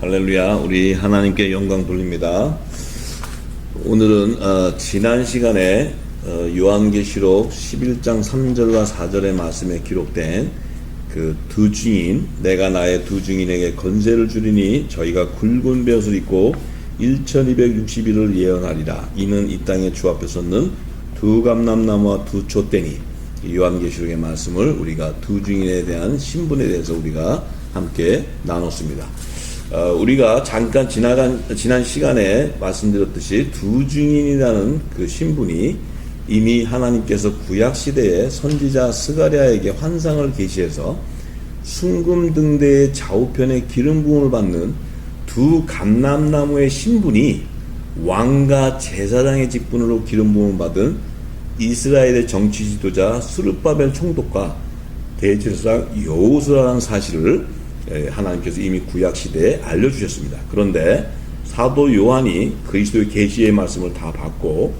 할렐루야. 우리 하나님께 영광 돌립니다. 오늘은 지난 시간에 요한계시록 11장 3절과 4절의 말씀에 기록된 그 두 증인, 내가 나의 두 증인에게 권세를 주리니 저희가 굵은 벼슬 입고 1260일을 예언하리라. 이는 이 땅의 주 앞에 섰는 두 감람나무와 두 촛대니. 요한계시록의 말씀을 우리가 두 증인에 대한 신분에 대해서 우리가 함께 나눴습니다. 우리가 잠깐 지난 시간에 말씀드렸듯이 두 증인이라는 그 신분이 이미 하나님께서 구약시대에 선지자 스가랴에게 환상을 계시해서 순금등대의 좌우편에 기름 부음을 받는 두 감람나무의 신분이 왕과 제사장의 직분으로 기름 부음을 받은 이스라엘의 정치 지도자 스룹바벨 총독과 대제사장 여호수아라는 사실을 하나님께서 이미 구약시대에 알려주셨습니다. 그런데 사도 요한이 그리스도의 계시의 말씀을 다 받고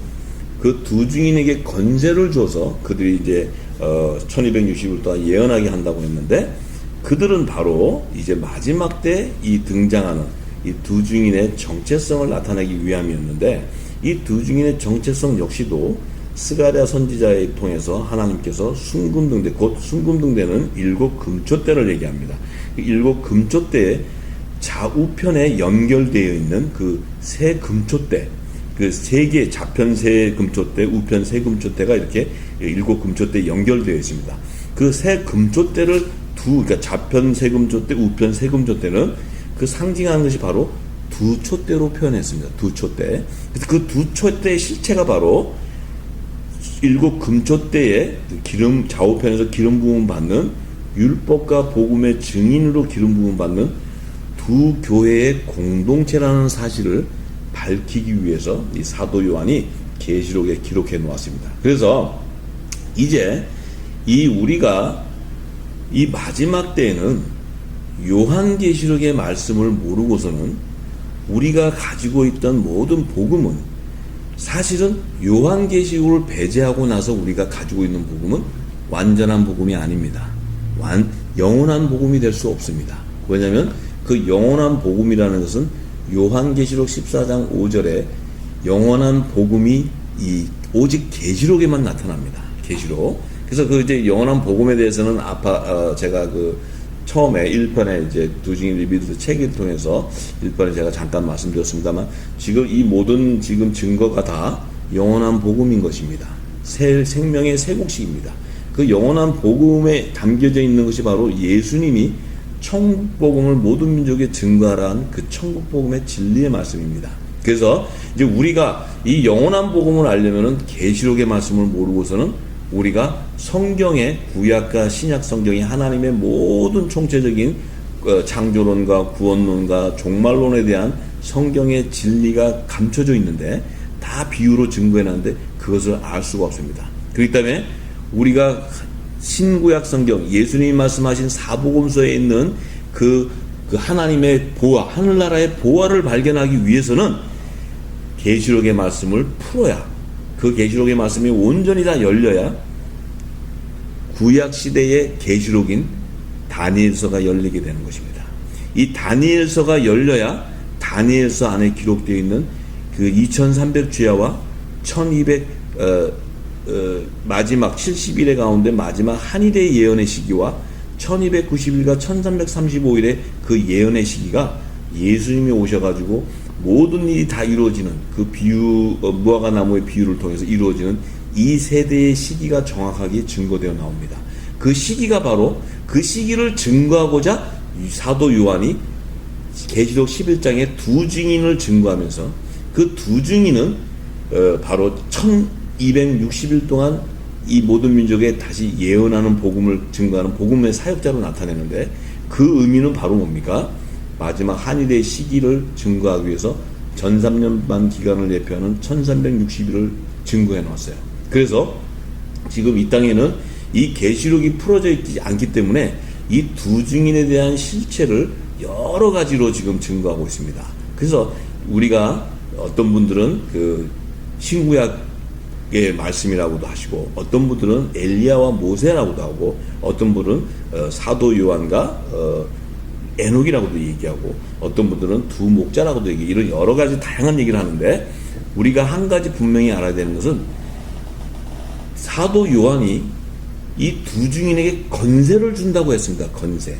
그 두 증인에게 권세를 줘서 그들이 이제 1260일 동안 예언하게 한다고 했는데, 그들은 바로 이제 마지막 때 이 등장하는 이 두 증인의 정체성을 나타내기 위함이었는데, 이 두 증인의 정체성 역시도 스가랴 선지자에 통해서 하나님께서 순금등대, 곧 순금등대는 7금초대를 얘기합니다. 7금초대의 좌우편에 연결되어 있는 그 세 금초대, 그 세 개, 좌편 세 금초대, 우편 세 금초대가 이렇게 7금초대에 연결되어 있습니다. 그 세 금초대를 그러니까 좌편 세 금초대, 우편 세 금초대는 그 상징하는 것이 바로 두 촛대로 표현했습니다. 두 촛대. 그 두 촛대의 실체가 바로 7금초대에 기름, 좌우편에서 기름 부음 받는 율법과 복음의 증인으로 기름 부음 받는 두 교회의 공동체라는 사실을 밝히기 위해서 이 사도 요한이 계시록에 기록해 놓았습니다. 그래서 이제 우리가 이 마지막 때에는 요한계시록의 말씀을 모르고서는 우리가 가지고 있던 모든 복음은 사실은 요한계시록을 배제하고 나서 우리가 가지고 있는 복음은 완전한 복음이 아닙니다. 영원한 복음이 될 수 없습니다. 왜냐하면 그 영원한 복음이라는 것은 요한계시록 14장 5절에 영원한 복음이 오직 계시록에만 나타납니다. 계시록. 그래서 그 이제 영원한 복음에 대해서는 제가 처음에 1편에 이제 두 증인 리뷰드 책을 통해서 1편에 제가 잠깐 말씀드렸습니다만, 지금 이 모든 지금 증거가 다 영원한 복음인 것입니다. 생명의 새 곡식입니다. 그 영원한 복음에 담겨져 있는 것이 바로 예수님이 천국 복음을 모든 민족에 증거하라는 그 천국 복음의 진리의 말씀입니다. 그래서 이제 우리가 이 영원한 복음을 알려면은 계시록의 말씀을 모르고서는 우리가 성경의 구약과 신약 성경이 하나님의 모든 총체적인 창조론과 구원론과 종말론에 대한 성경의 진리가 감춰져 있는데 다 비유로 증거해놨는데 그것을 알 수가 없습니다. 그렇기 때문에 우리가 신구약 성경, 예수님이 말씀하신 사복음서에 있는 그 하나님의 보화, 하늘나라의 보화를 발견하기 위해서는 계시록의 말씀을 풀어야, 그 계시록의 말씀이 온전히 다 열려야 구약 시대의 계시록인 다니엘서가 열리게 되는 것입니다. 이 다니엘서가 열려야 다니엘서 안에 기록되어 있는 그 2300주야와 1200 마지막 70일의 가운데 마지막 한일의 예언의 시기와 1290일과 1335일의 그 예언의 시기가 예수님이 오셔가지고 모든 일이 다 이루어지는 그 비유, 무화과 나무의 비유를 통해서 이루어지는 이 세대의 시기가 정확하게 증거되어 나옵니다. 그 시기가 바로 그 시기를 증거하고자 사도 요한이 계시록 11장에 두 증인을 증거하면서 그 두 증인은 바로 1260일 동안 이 모든 민족에 다시 예언하는 복음을 증거하는 복음의 사역자로 나타내는데, 그 의미는 바로 뭡니까? 마지막 한일의 시기를 증거하기 위해서 전삼년반 기간을 예표하는 1360일을 증거해 놓았어요. 그래서 지금 이 땅에는 이 계시록이 풀어져 있지 않기 때문에 이 두 증인에 대한 실체를 여러 가지로 지금 증거하고 있습니다. 그래서 우리가 어떤 분들은 그 신구약의 말씀이라고도 하시고, 어떤 분들은 엘리야와 모세라고도 하고, 어떤 분은 사도 요한과 에녹이라고도 얘기하고 어떤 분들은 두 목자라고도 얘기해요. 이런 여러 가지 다양한 얘기를 하는데 우리가 한 가지 분명히 알아야 되는 것은 사도 요한이 이 두 증인에게 건세를 준다고 했습니다. 건세.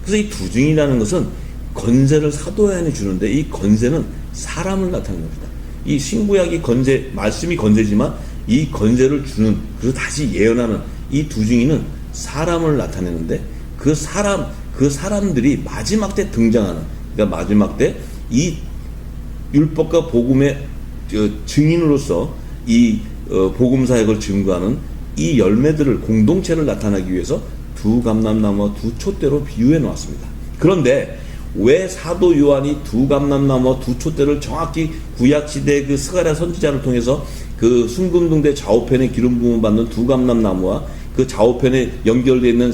그래서 이 두 증인이라는 것은 건세를 사도 요한이 주는데 이 건세는 사람을 나타내는 겁니다. 이 신구약이 건세, 말씀이 건세지만 이 건세를 주는, 그래서 다시 예언하는 이 두 증인은 사람을 나타내는데 그 사람들이 마지막 때 등장하는, 그러니까 마지막 때 이 율법과 복음의 증인으로서 이 복음 사역을 증거하는 이 열매들을, 공동체를 나타나기 위해서 두 감람나무와 두 촛대로 비유해 놓았습니다. 그런데 왜 사도 요한이 두 감람나무와 두 촛대를 정확히 구약시대 그 스가랴 선지자를 통해서 그 순금등대 좌우편에 기름 부음을 받는 두 감람나무와 그 좌우편에 연결되어 있는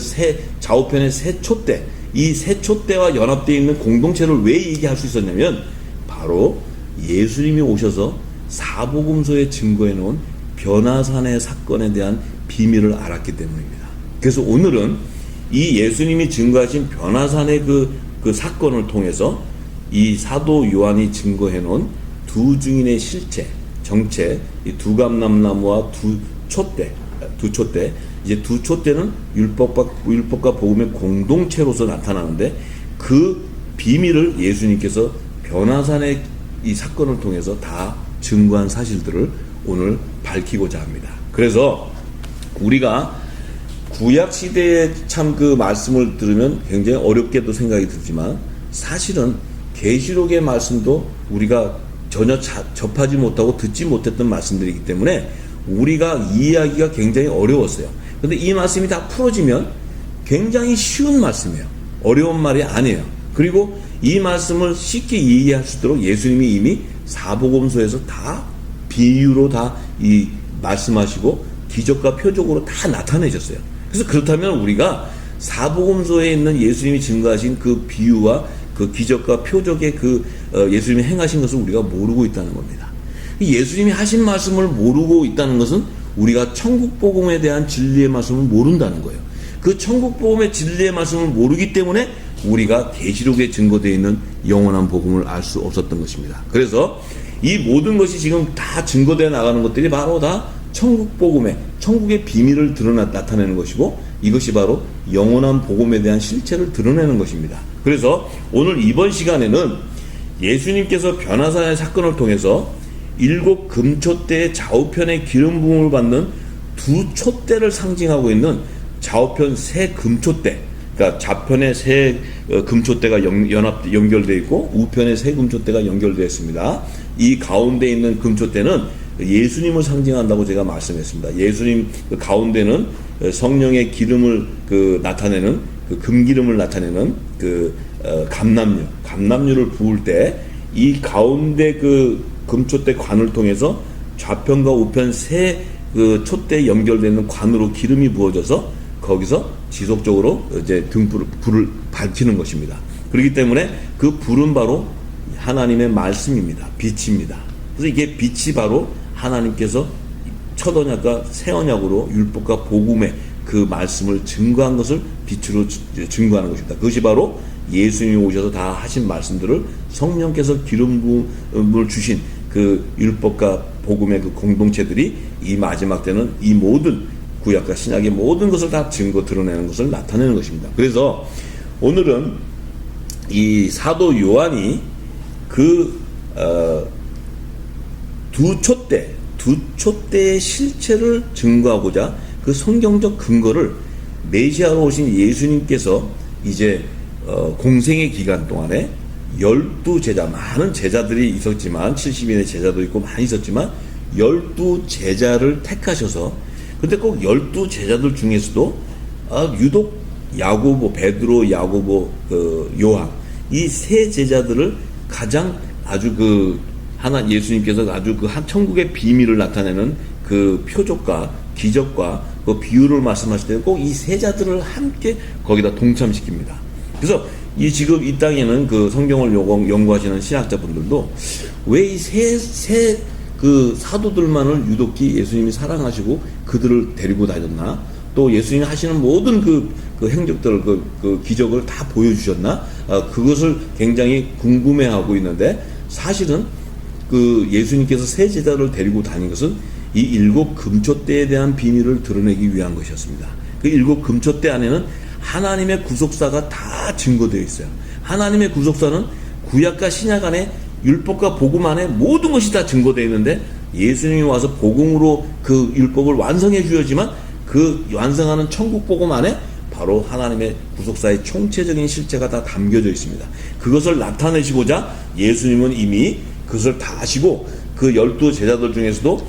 좌우편의 세 촛대, 이 세 촛대와 연합되어 있는 공동체를 왜 얘기할 수 있었냐면 바로 예수님이 오셔서 사복음서에 증거해 놓은 변화산의 사건에 대한 비밀을 알았기 때문입니다. 그래서 오늘은 이 예수님이 증거하신 변화산의 그 사건을 통해서 이 사도 요한이 증거해 놓은 두 증인의 실체, 정체, 이 두 감람나무와 두 촛대, 이제 두 촛대는 율법과 복음의 공동체로서 나타나는데 그 비밀을 예수님께서 변화산의 이 사건을 통해서 다 증거한 사실들을 오늘 밝히고자 합니다. 그래서 우리가 구약 시대에 참 그 말씀을 들으면 굉장히 어렵게도 생각이 들지만 사실은 계시록의 말씀도 우리가 전혀 접하지 못하고 듣지 못했던 말씀들이기 때문에 우리가 이해하기가 굉장히 어려웠어요. 그런데 이 말씀이 다 풀어지면 굉장히 쉬운 말씀이에요. 어려운 말이 아니에요. 그리고 이 말씀을 쉽게 이해할 수 있도록 예수님이 이미 사복음서에서 다 비유로 다 이 말씀하시고 기적과 표적으로 다 나타내셨어요. 그래서 그렇다면 우리가 사복음서에 있는 예수님이 증거하신 그 비유와 그 기적과 표적의 예수님이 행하신 것을 우리가 모르고 있다는 겁니다. 예수님이 하신 말씀을 모르고 있다는 것은 우리가 천국복음에 대한 진리의 말씀을 모른다는 거예요. 그 천국복음의 진리의 말씀을 모르기 때문에 우리가 계시록에 증거되어 있는 영원한 복음을 알 수 없었던 것입니다. 그래서 이 모든 것이 지금 다 증거되어 나가는 것들이 바로 다 천국의 비밀을 나타내는 것이고 이것이 바로 영원한 복음에 대한 실체를 드러내는 것입니다. 그래서 오늘 이번 시간에는 예수님께서 변화산의 사건을 통해서 7 금촛대의 좌우편에 기름 부음을 받는 두 촛대를 상징하고 있는 좌우편 세 금촛대, 그러니까 좌편에 세 금촛대가 연결되어 있고 우편에 세 금촛대가 연결되어 있습니다. 이 가운데 있는 금촛대는 예수님을 상징한다고 제가 말씀했습니다. 예수님 그 가운데는 성령의 기름을 나타내는 금기름을 나타내는 감람유를 부을 때 이 가운데 금촛대 관을 통해서 좌편과 우편 세 촛대에 연결되는 관으로 기름이 부어져서 거기서 지속적으로 이제 불을 밝히는 것입니다. 그렇기 때문에 그 불은 바로 하나님의 말씀입니다. 빛입니다. 그래서 이게 빛이 바로 하나님께서 첫 언약과 새 언약으로 율법과 복음의 그 말씀을 증거한 것을 빛으로 증거하는 것입니다. 그것이 바로 예수님이 오셔서 다 하신 말씀들을 성령께서 기름 부음을 주신 그 율법과 복음의 그 공동체들이 이 마지막 때는 이 모든 구약과 신약의 모든 것을 다 드러내는 것을 나타내는 것입니다. 그래서 오늘은 이 사도 요한이 두 촛대의 실체를 증거하고자 그 성경적 근거를 메시아로 오신 예수님께서 이제 공생의 기간 동안에 12제자, 많은 제자들이 있었지만 70인의 제자도 있고 많이 있었지만 12제자를 택하셔서, 근데 꼭 12제자들 중에서도 유독 야고보, 베드로, 야고보, 요한 이 세 제자들을 가장 아주 예수님께서 아주 천국의 비밀을 나타내는 그 표적과 기적과 그 비유를 말씀하실 때 꼭 이 세 자들을 함께 거기다 동참시킵니다. 그래서 지금 이 땅에는 그 성경을 연구하시는 신학자분들도 왜 이 세 사도들만을 유독히 예수님이 사랑하시고 그들을 데리고 다녔나? 또 예수님이 하시는 모든 그 행적들, 그 기적을 다 보여주셨나? 그것을 굉장히 궁금해하고 있는데, 사실은 그 예수님께서 세 제자를 데리고 다닌 것은 이 일곱 금초대에 대한 비밀을 드러내기 위한 것이었습니다. 그 일곱 금초대 안에는 하나님의 구속사가 다 증거되어 있어요. 하나님의 구속사는 구약과 신약 안에 율법과 복음 안에 모든 것이 다 증거되어 있는데, 예수님이 와서 복음으로 그 율법을 완성해 주었지만 그 완성하는 천국 복음 안에 바로 하나님의 구속사의 총체적인 실체가 다 담겨져 있습니다. 그것을 나타내시고자 예수님은 이미 그것을 다 아시고 그 12 제자들 중에서도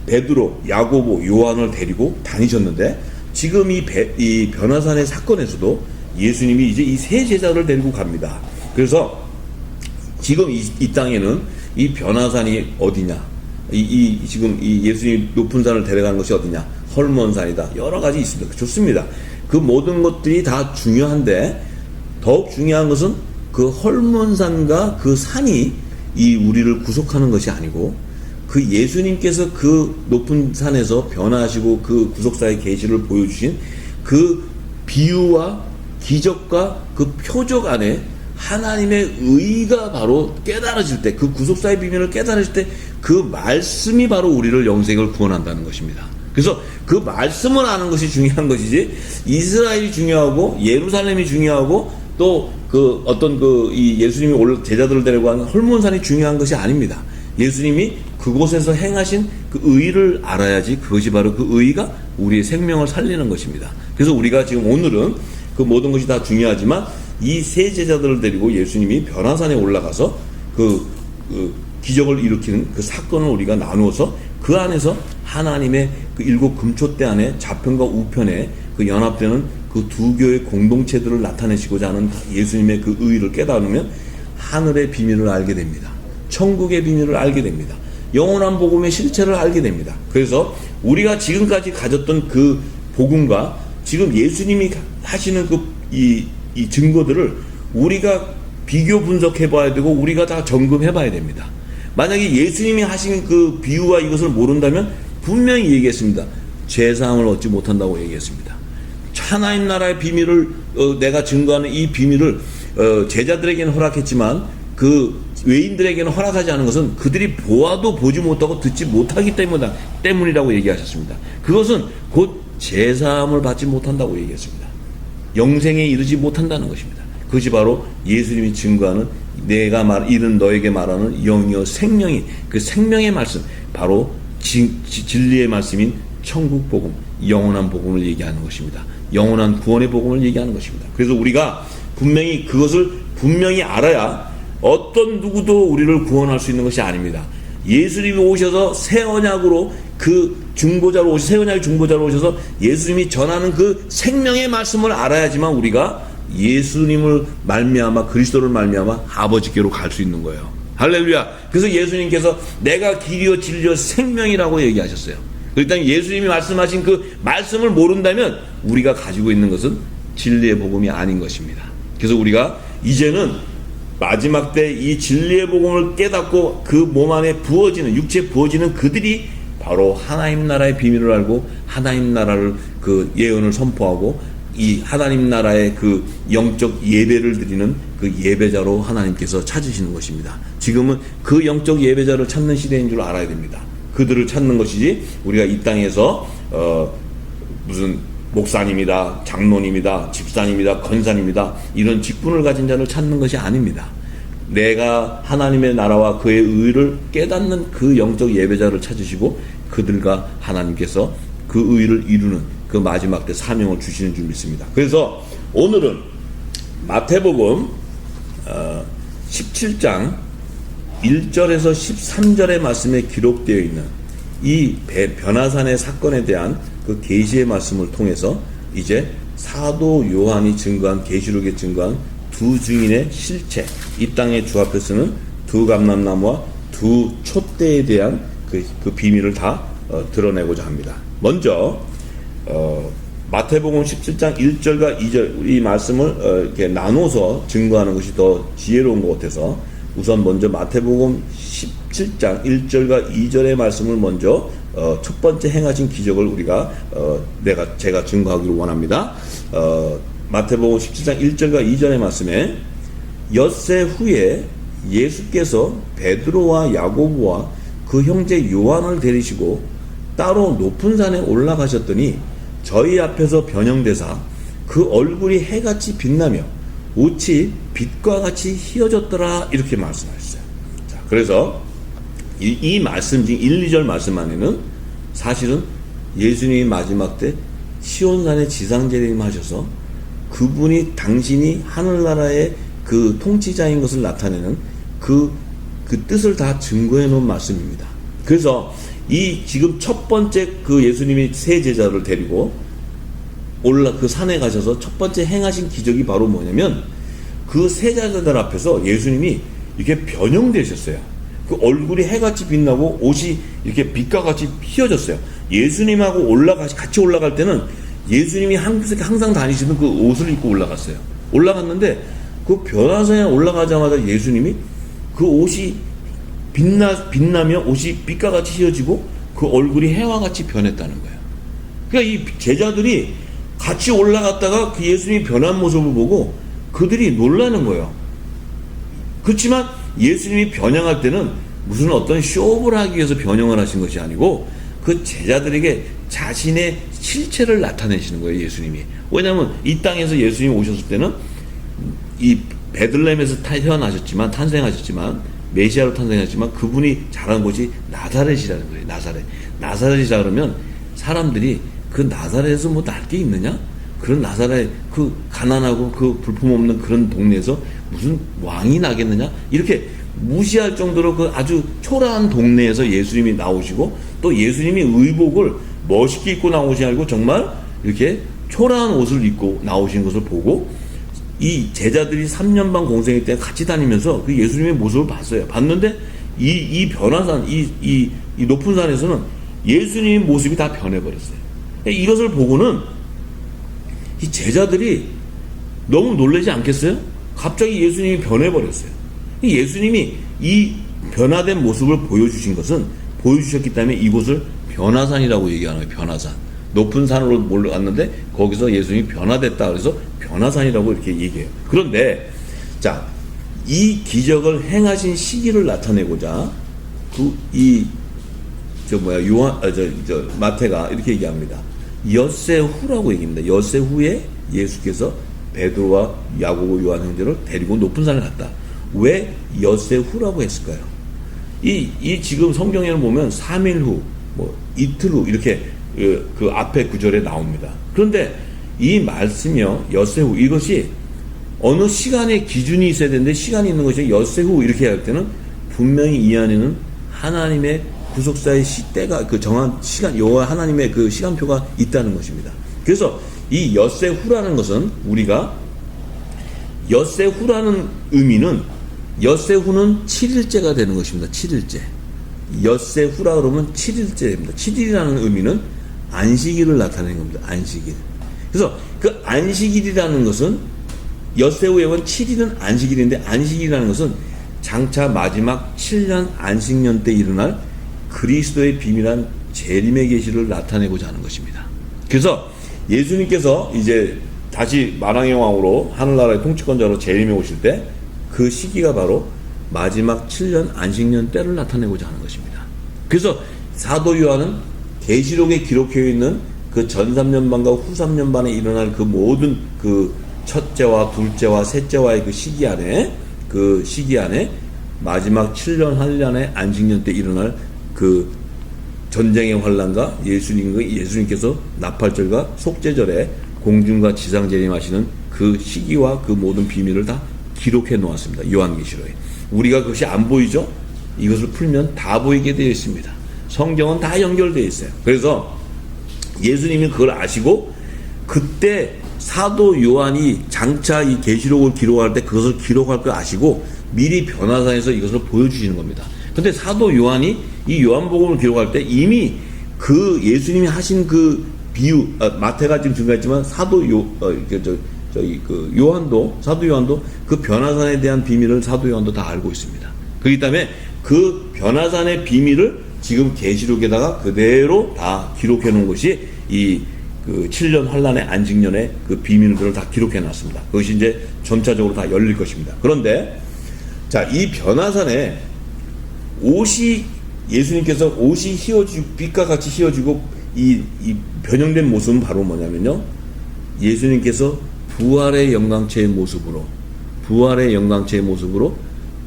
베드로, 야고보, 요한을 데리고 다니셨는데, 지금 이 변화산의 사건에서도 예수님이 이제 이 세 제자를 데리고 갑니다. 그래서 지금 이 땅에는 이 변화산이 어디냐, 지금 이 예수님 높은 산을 데려가는 것이 어디냐, 헐몬산이다, 여러 가지 있습니다. 좋습니다. 그 모든 것들이 다 중요한데, 더욱 중요한 것은 그 헐몬산과 그 산이 이 우리를 구속하는 것이 아니고, 그 예수님께서 그 높은 산에서 변화하시고 그 구속사의 계시를 보여주신 그 비유와 기적과 그 표적 안에 하나님의 의가 바로 깨달아질 때, 그 구속사의 비밀을 깨달아질 때 그 말씀이 바로 우리를 영생을 구원한다는 것입니다. 그래서 그 말씀을 아는 것이 중요한 것이지, 이스라엘이 중요하고 예루살렘이 중요하고 또 그 어떤 이 예수님이 제자들을 데리고 가는 헐몬산이 중요한 것이 아닙니다. 예수님이 그곳에서 행하신 그 의를 알아야지, 그것이 바로 그 의가 우리의 생명을 살리는 것입니다. 그래서 우리가 지금 오늘은 그 모든 것이 다 중요하지만 이 세 제자들을 데리고 예수님이 변화산에 올라가서 그 기적을 일으키는 그 사건을 우리가 나누어서 그 안에서 하나님의 그 일곱 금초대 안에 좌편과 우편에 그 연합되는 그 두 교의 공동체들을 나타내시고자 하는 예수님의 그 의의를 깨달으면 하늘의 비밀을 알게 됩니다. 천국의 비밀을 알게 됩니다. 영원한 복음의 실체를 알게 됩니다. 그래서 우리가 지금까지 가졌던 그 복음과 지금 예수님이 하시는 이 증거들을 우리가 비교 분석해 봐야 되고, 우리가 다 점검해 봐야 됩니다. 만약에 예수님이 하신 그 비유와 이것을 모른다면 분명히 얘기했습니다. 죄사함을 얻지 못한다고 얘기했습니다. 하나님 나라의 비밀을 내가 증거하는 이 비밀을 제자들에게는 허락했지만 그 외인들에게는 허락하지 않은 것은 그들이 보아도 보지 못하고 듣지 못하기 때문이라고 얘기하셨습니다. 그것은 곧 죄사함을 받지 못한다고 얘기했습니다. 영생에 이르지 못한다는 것입니다. 그것이 바로 예수님이 증거하는, 내가 이른 너에게 말하는 영이요 생명이, 그 생명의 말씀, 바로 진리의 말씀인 천국 복음, 영원한 복음을 얘기하는 것입니다. 영원한 구원의 복음을 얘기하는 것입니다. 그래서 우리가 분명히 그것을 분명히 알아야 어떤 누구도 우리를 구원할 수 있는 것이 아닙니다. 예수님이 오셔서 새 언약으로 새 언약의 중보자로 오셔서 예수님이 전하는 그 생명의 말씀을 알아야지만 우리가 예수님을 말미암아, 그리스도를 말미암아 아버지께로 갈 수 있는 거예요. 할렐루야. 그래서 예수님께서 내가 길이요 진리요 생명이라고 얘기하셨어요. 일단 예수님이 말씀하신 그 말씀을 모른다면 우리가 가지고 있는 것은 진리의 복음이 아닌 것입니다. 그래서 우리가 이제는 마지막 때 이 진리의 복음을 깨닫고 그 몸 안에 부어지는, 육체에 부어지는 그들이 바로 하나님 나라의 비밀을 알고 하나님 나라를 그 예언을 선포하고 이 하나님 나라의 그 영적 예배를 드리는 그 예배자로 하나님께서 찾으시는 것입니다. 지금은 그 영적 예배자를 찾는 시대인 줄 알아야 됩니다. 그들을 찾는 것이지, 우리가 이 땅에서 무슨 목사님이다, 장로님이다, 집사님이다, 권사님이다, 이런 직분을 가진 자를 찾는 것이 아닙니다. 내가 하나님의 나라와 그의 의를 깨닫는 그 영적 예배자를 찾으시고 그들과 하나님께서 그 의를 이루는 그 마지막 때 사명을 주시는 줄 믿습니다. 그래서 오늘은 마태복음 17장 1절에서 13절의 말씀에 기록되어 있는 이 변화산의 사건에 대한 그 계시의 말씀을 통해서 이제 사도 요한이 증거한, 계시록에 증거한 두 증인의 실체, 이 땅에 주 앞에 서는 두 감람나무와 두 촛대에 대한 그 비밀을 다 드러내고자 합니다. 먼저 마태복음 17장 1절과 2절 이 말씀을 이렇게 나눠서 증거하는 것이 더 지혜로운 것 같아서 우선 먼저 마태복음 17장 1절과 2절의 말씀을 먼저 첫 번째 행하신 기적을 우리가 제가 증거하기를 원합니다. 마태복음 17장 1절과 2절의 말씀에 엿새 후에 예수께서 베드로와 야고보와 그 형제 요한을 데리시고 따로 높은 산에 올라가셨더니 저희 앞에서 변형되사 그 얼굴이 해같이 빛나며 옷이 빛과 같이 휘어졌더라 이렇게 말씀하셨어요. 자, 그래서 이 말씀 중 1, 2절 말씀 안에는 사실은 예수님이 마지막 때 시온산에 지상재림 하셔서 그분이 당신이 하늘나라의 그 통치자인 것을 나타내는 그 뜻을 다 증거해 놓은 말씀입니다. 그래서 이 지금 첫 번째 그 예수님이 세 제자를 데리고 그 산에 가셔서 첫 번째 행하신 기적이 바로 뭐냐면 그 세 제자들 앞에서 예수님이 이렇게 변형되셨어요. 그 얼굴이 해같이 빛나고 옷이 이렇게 빛과 같이 휘어졌어요. 예수님하고 같이 올라갈 때는 예수님이 항상 다니시던 그 옷을 입고 올라갔어요. 올라갔는데 그 변화산에 올라가자마자 예수님이 그 옷이 빛나며 옷이 빛과 같이 휘어지고 그 얼굴이 해와 같이 변했다는 거예요. 그러니까 이 제자들이 같이 올라갔다가 그 예수님이 변한 모습을 보고 그들이 놀라는 거예요. 그렇지만 예수님이 변형할 때는 무슨 어떤 쇼를 하기 위해서 변형을 하신 것이 아니고 그 제자들에게 자신의 실체를 나타내시는 거예요, 예수님이. 왜냐하면 이 땅에서 예수님이 오셨을 때는 이 베들레헴에서 탄생하셨지만 메시아로 탄생하셨지만 그분이 자란 곳이 나사렛이라는 거예요. 나사렛이라 그러면 사람들이 그 나사렛에서 뭐 날 게 있느냐? 그런 나사렛 그 가난하고 그 불품없는 그런 동네에서 무슨 왕이 나겠느냐? 이렇게 무시할 정도로 그 아주 초라한 동네에서 예수님이 나오시고 또 예수님이 의복을 멋있게 입고 나오시지 않고 정말 이렇게 초라한 옷을 입고 나오신 것을 보고 이 제자들이 3년 반 공생일 때 같이 다니면서 그 예수님의 모습을 봤어요. 봤는데 이 변화산, 이 높은 산에서는 예수님의 모습이 다 변해버렸어요. 이것을 보고는 이 제자들이 너무 놀라지 않겠어요? 갑자기 예수님이 변해버렸어요. 예수님이 이 변화된 모습을 보여주셨기 때문에 이곳을 변화산이라고 얘기하는 거예요. 변화산. 높은 산으로 올라갔는데 거기서 예수님이 변화됐다 그래서 변화산이라고 이렇게 얘기해요. 그런데 자, 이 기적을 행하신 시기를 나타내고자 마태가 이렇게 얘기합니다. 엿새 후라고 얘기합니다. 엿새 후에 예수께서 베드로와 야고보 요한 형제를 데리고 높은 산을 갔다. 왜 엿새 후라고 했을까요? 이 지금 성경에는 보면 3일 후, 이틀 후 이렇게 그 앞에 구절에 나옵니다. 그런데 이 말씀이요, 엿새 후 이것이 어느 시간의 기준이 있어야 되는데 시간이 있는 것이 엿새 후 이렇게 할 때는 분명히 이 안에는 하나님의 구속사의 시대가 그 정한 시간 여호와 하나님의 그 시간표가 있다는 것입니다. 그래서 이 엿새 후라는 것은 우리가 엿새 후라는 의미는 엿새 후는 7일째가 되는 것입니다. 7일째. 엿새 후라 그러면 7일째입니다. 7일이라는 의미는 안식일을 나타내는 겁니다. 안식일. 그래서 그 안식일이라는 것은 엿새 후에 온 7일은 안식일인데 안식일이라는 것은 장차 마지막 7년 안식년 때 일어날 그리스도의 비밀한 재림의 계시를 나타내고자 하는 것입니다. 그래서 예수님께서 이제 다시 만왕의 왕으로 하늘나라의 통치권자로 재림해 오실 때 그 시기가 바로 마지막 7년 안식년 때를 나타내고자 하는 것입니다. 그래서 사도 요한은 계시록에 기록해 있는 그 전 3년반과 후 3년반에 일어날 그 모든 그 첫째와 둘째와 셋째와의 그 시기 안에 마지막 7년 환란의 안식년 때 일어날 그 전쟁의 환란과 예수님께서 나팔절과 속죄절에 공중과 지상 재림하시는 그 시기와 그 모든 비밀을 다 기록해 놓았습니다. 요한계시록에. 우리가 그것이 안 보이죠? 이것을 풀면 다 보이게 되어 있습니다. 성경은 다 연결되어 있어요. 그래서 예수님이 그걸 아시고 그때 사도 요한이 장차 이 계시록을 기록할 때 그것을 기록할 걸 아시고 미리 변화산에서 이것을 보여주시는 겁니다. 근데 사도 요한이 이 요한복음을 기록할 때 이미 그 예수님이 하신 그 비유, 마태가 지금 증가했지만 사도 요한도 그 변화산에 대한 비밀을 사도 요한도 다 알고 있습니다. 그렇기 때문에 그 변화산의 비밀을 지금 계시록에다가 그대로 다 기록해 놓은 것이 이 그 7년 환란의 안식년의 그 비밀들을 다 기록해 놨습니다. 그것이 이제 점차적으로 다 열릴 것입니다. 그런데 자, 이 변화산에 옷이 예수님께서 옷이 휘어지고 빛과 같이 휘어지고 이 변형된 모습은 바로 뭐냐면요, 예수님께서 부활의 영광체의 모습으로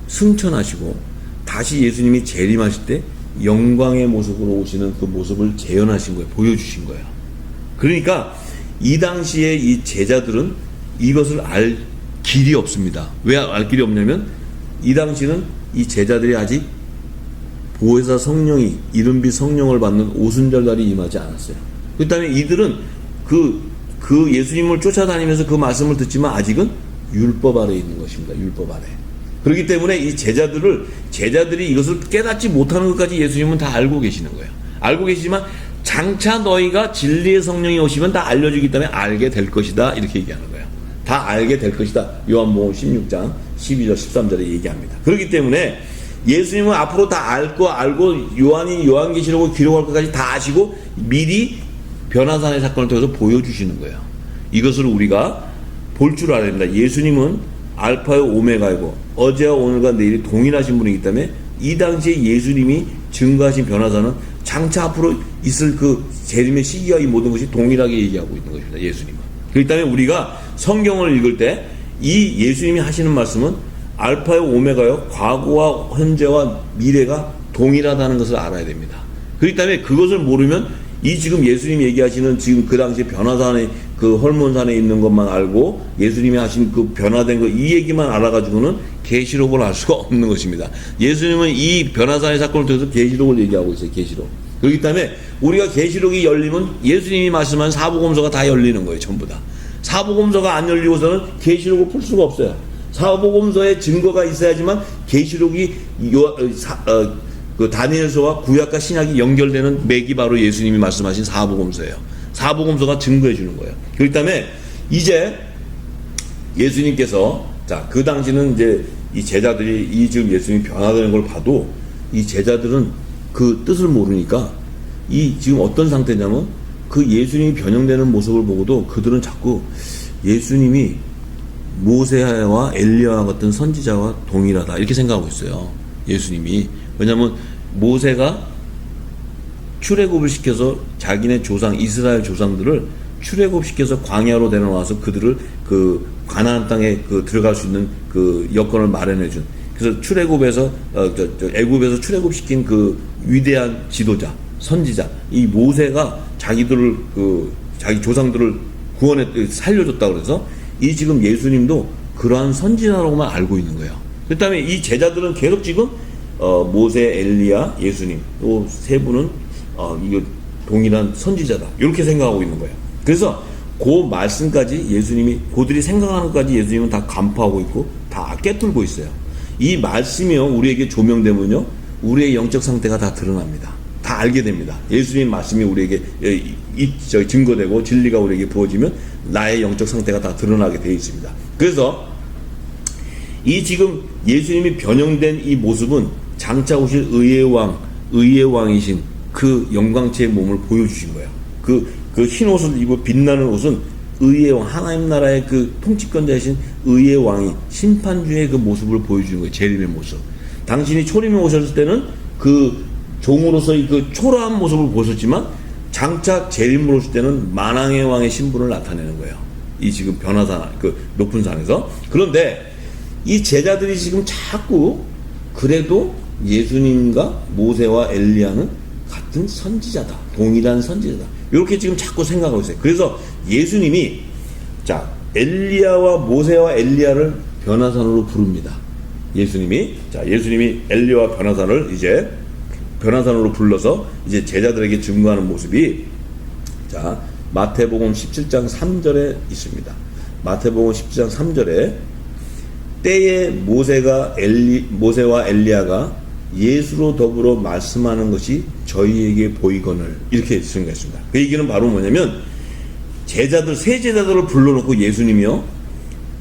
승천하시고 다시 예수님이 재림하실 때 영광의 모습으로 오시는 그 모습을 재현하신 거예요. 보여주신 거예요. 그러니까 이 당시에 이 제자들은 이것을 알 길이 없습니다. 왜 알 길이 없냐면 이 당시는 이 제자들이 아직 보혜사 성령이 이른빛 성령을 받는 오순절날이 임하지 않았어요. 그 다음에 이들은 그 예수님을 쫓아다니면서 그 말씀을 듣지만 아직은 율법 아래에 있는 것입니다. 율법 아래. 그렇기 때문에 이 제자들이 이것을 깨닫지 못하는 것까지 예수님은 다 알고 계시는 거예요. 알고 계시지만 장차 너희가 진리의 성령이 오시면 다 알려주기 때문에 알게 될 것이다, 이렇게 얘기하는 거예요. 다 알게 될 것이다. 요한복음 16장 12절 13절에 얘기합니다. 그렇기 때문에 예수님은 앞으로 다 알고 요한이 요한계시록을 기록할 것까지 다 아시고 미리 변화산의 사건을 통해서 보여주시는 거예요. 이것을 우리가 볼 줄 알아야 됩니다. 예수님은 알파요 오메가이고 어제와 오늘과 내일이 동일하신 분이기 때문에 이 당시에 예수님이 증거하신 변화산은 장차 앞으로 있을 그 재림의 시기와 이 모든 것이 동일하게 얘기하고 있는 것입니다. 예수님은. 그렇기 때문에 우리가 성경을 읽을 때 이 예수님이 하시는 말씀은 알파요 오메가요, 과거와 현재와 미래가 동일하다는 것을 알아야 됩니다. 그렇기 때문에 그것을 모르면 이 지금 예수님이 얘기하시는 지금 그 당시 변화산에 그 헐몬산에 있는 것만 알고 예수님이 하신 그 변화된 거 이 얘기만 알아가지고는 계시록을 알 수가 없는 것입니다. 예수님은 이 변화산의 사건을 통해서 계시록을 얘기하고 있어요. 계시록. 그렇기 때문에 우리가 계시록이 열리면 예수님이 말씀한 사복음서가 다 열리는 거예요. 전부 다. 사복음서가 안 열리고서는 계시록을 풀 수가 없어요. 사복음서에 증거가 있어야지만 계시록이 그 다니엘서와 구약과 신약이 연결되는 맥이 바로 예수님이 말씀하신 사복음서예요. 사복음서가 증거해 주는 거예요. 그렇기 때문에 이제 예수님께서 그 당시는 이제 이 제자들이 이 지금 예수님이 변화되는 걸 봐도 이 제자들은 그 뜻을 모르니까 이 지금 어떤 상태냐면 그 예수님이 변형되는 모습을 보고도 그들은 자꾸 예수님이 모세와 엘리야와 같은 선지자와 동일하다 이렇게 생각하고 있어요. 예수님이. 왜냐하면 모세가 출애굽을 시켜서 자기네 조상 이스라엘 조상들을 출애굽시켜서 광야로 데려와서 그들을 그 가나안 땅에 그 들어갈 수 있는 그 여건을 마련해 준. 그래서 출애굽에서 애굽에서 출애굽시킨 그 위대한 지도자 선지자 이 모세가 자기들을 그 자기 조상들을 구원해 살려줬다 그래서 이 지금 예수님도 그러한 선지자라고만 알고 있는 거예요. 그다음에 이 제자들은 계속 지금 모세, 엘리야, 예수님 이 세 분은 이거 동일한 선지자다 이렇게 생각하고 있는 거예요. 그래서 그 말씀까지 예수님이 그들이 생각하는 것까지 예수님은 다 간파하고 있고 다 깨뚫고 있어요. 이 말씀이요 우리에게 조명되면요 우리의 영적 상태가 다 드러납니다. 다 알게 됩니다. 예수님 말씀이 우리에게 증거되고 진리가 우리에게 부어지면 나의 영적 상태가 다 드러나게 되어 있습니다. 그래서 이 지금 예수님이 변형된 이 모습은 장차 오실 의의 왕이신 그 영광체의 몸을 보여주신 거예요. 그 흰 옷을 입고 빛나는 옷은 의의 왕, 하나님 나라의 그 통치권자이신 의의 왕이 심판주의 그 모습을 보여주는 거예요. 재림의 모습. 당신이 초림에 오셨을 때는 그 종으로서의 그 초라한 모습을 보셨지만 장차 재림으로 오실 때는 만왕의 왕의 신분을 나타내는 거예요. 이 지금 변화산, 그 높은 산에서. 그런데 이 제자들이 지금 자꾸 그래도 예수님과 모세와 엘리야는 같은 선지자다. 동일한 선지자다. 이렇게 지금 자꾸 생각하고 있어요. 그래서 예수님이 엘리야와 모세와 엘리야를 변화산으로 부릅니다. 예수님이 엘리야와 변화산으로 불러서 이제 제자들에게 증거하는 모습이 마태복음 17장 3절에 있습니다. 마태복음 17장 3절에 때에 모세와 엘리야가 예수로 더불어 말씀하는 것이 저희에게 보이거늘 이렇게 증거했습니다. 그 얘기는 바로 뭐냐면 세 제자들을 불러놓고 예수님이요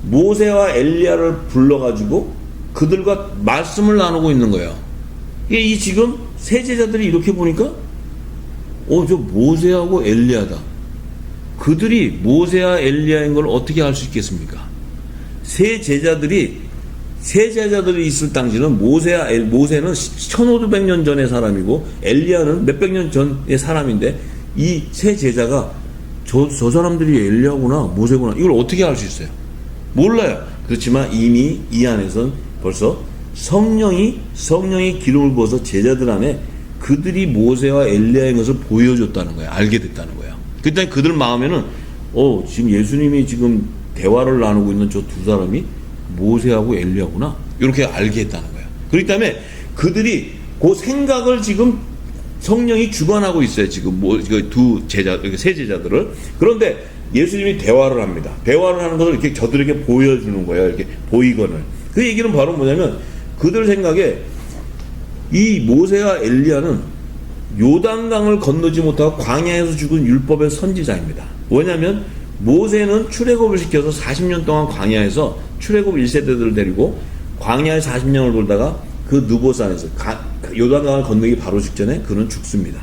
모세와 엘리야를 불러가지고 그들과 말씀을 나누고 있는 거예요. 이 지금 세 제자들이 이렇게 보니까 저 모세하고 엘리야다. 그들이 모세와 엘리야인 걸 어떻게 알 수 있겠습니까? 세 제자들이 있을 당시는 모세는 1500년 전의 사람이고 엘리야는 몇백 년 전의 사람인데 이 세 제자가 저 사람들이 엘리야구나 모세구나 이걸 어떻게 알 수 있어요? 몰라요. 그렇지만 이미 이 안에선 벌써 성령이 기름을 부어서 제자들 안에 그들이 모세와 엘리야인 것을 보여줬다는 거예요. 알게 됐다는 거예요. 그때 그들 마음에는 지금 예수님이 지금 대화를 나누고 있는 저 두 사람이 모세하고 엘리야구나 이렇게 알게 했다는 거예요. 그렇기 때문에 그들이 그 생각을 지금 성령이 주관하고 있어요. 지금 세 제자들을. 그런데 예수님이 대화를 합니다. 대화를 하는 것을 이렇게 저들에게 보여주는 거예요. 이렇게 보이건을. 그 얘기는 바로 뭐냐면 그들 생각에 이 모세와 엘리야는 요단강을 건너지 못하고 광야에서 죽은 율법의 선지자입니다. 뭐냐면 모세는 출애굽을 시켜서 40년 동안 광야에서 출애굽 1세대들을 데리고 광야에 40년을 돌다가 그 느보산에서 요단강을 건너기 바로 직전에 그는 죽습니다.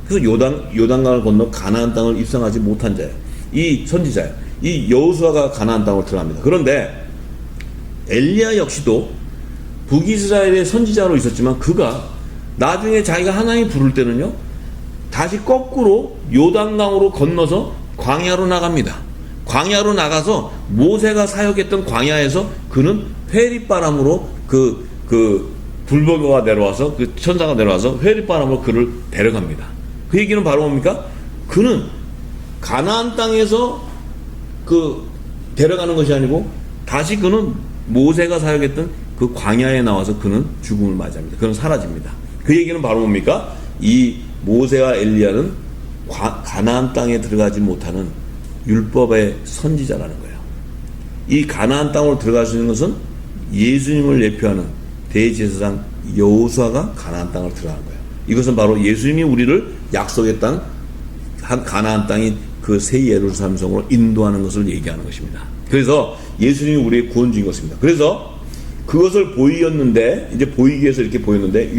그래서 요단강을 건너 가나안 땅을 입성하지 못한 자예요. 이 선지자예요. 이 여호수아가 가나안 땅으로 들어갑니다. 그런데 엘리야 역시도 북이스라엘의 선지자로 있었지만 그가 나중에 자기가 하나님이 부를 때는요 다시 거꾸로 요단강으로 건너서 광야로 나갑니다. 광야로 나가서 모세가 사역했던 광야에서 그는 회리바람으로 그 불보가 내려와서 그 천사가 내려와서 회리바람으로 그를 데려갑니다. 그 얘기는 바로 뭡니까? 그는 가나안 땅에서 데려가는 것이 아니고 다시 그는 모세가 사역했던 그 광야에 나와서 그는 죽음을 맞이합니다. 그는 사라집니다. 그 얘기는 바로 뭡니까? 이 모세와 엘리야는 가나안 땅에 들어가지 못하는 율법의 선지자라는 거예요. 이 가나안 땅으로 들어갈 수 있는 것은 예수님을 예표하는 대제사장 여호수아가 가나안 땅을 들어가는 거예요. 이것은 바로 예수님이 우리를 약속의 땅, 가나안 땅인 그 새 예루살렘 성으로 인도하는 것을 얘기하는 것입니다. 그래서 예수님이 우리의 구원주인 것입니다. 그래서 그것을 보이었는데 이제 보이기 위해서 이렇게 보였는데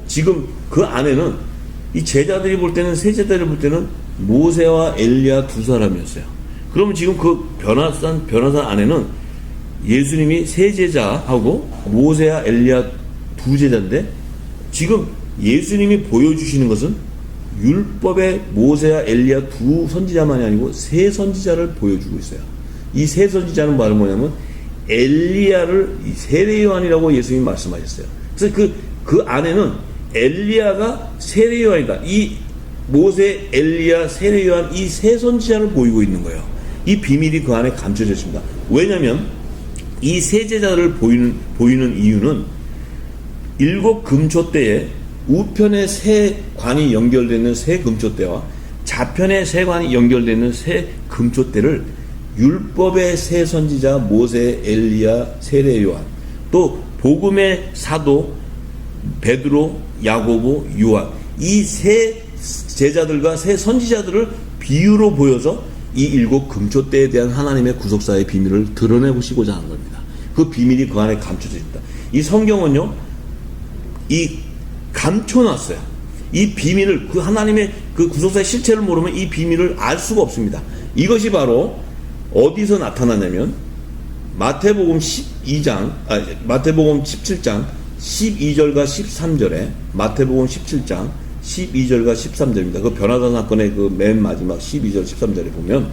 지금 그 안에는 이 제자들이 볼 때는 세 제자들이 볼 때는 모세와 엘리야 두 사람이었어요. 그러면 지금 그 변화산 안에는 예수님이 세 제자하고 모세와 엘리야 두 제자인데 지금 예수님이 보여주시는 것은 율법의 모세와 엘리야 두 선지자만이 아니고 세 선지자를 보여주고 있어요. 이 세 선지자는 바로 뭐냐면 엘리야를 세례 요한이라고 예수님이 말씀하셨어요. 그래서 그 안에는 엘리야가 세례 요한이다. 이 모세, 엘리야, 세례 요한 이 세 선지자를 보이고 있는 거예요. 이 비밀이 그 안에 감춰져 있습니다. 왜냐하면 이 세 제자를 보이는 이유는 일곱 금초 때에 우편의 세 관이 연결되는 세 금초 때와 좌편의 세 관이 연결되는 세 금초 때를 율법의 세 선지자 모세, 엘리야, 세례 요한 또 복음의 사도 베드로, 야고보, 요한 이 세 제자들과 세 선지자들을 비유로 보여서 이 일곱 금초대에 대한 하나님의 구속사의 비밀을 드러내보시고자 하는 겁니다. 그 비밀이 그 안에 감춰져 있다. 이 성경은요 이 감춰놨어요. 이 비밀을 그 하나님의 그 구속사의 실체를 모르면 이 비밀을 알 수가 없습니다. 이것이 바로 어디서 나타나냐면 마태복음 17장 12절과 13절에 마태복음 17장 12절과 13절입니다. 그 변화산 사건의 그 맨 마지막 12절 13절에 보면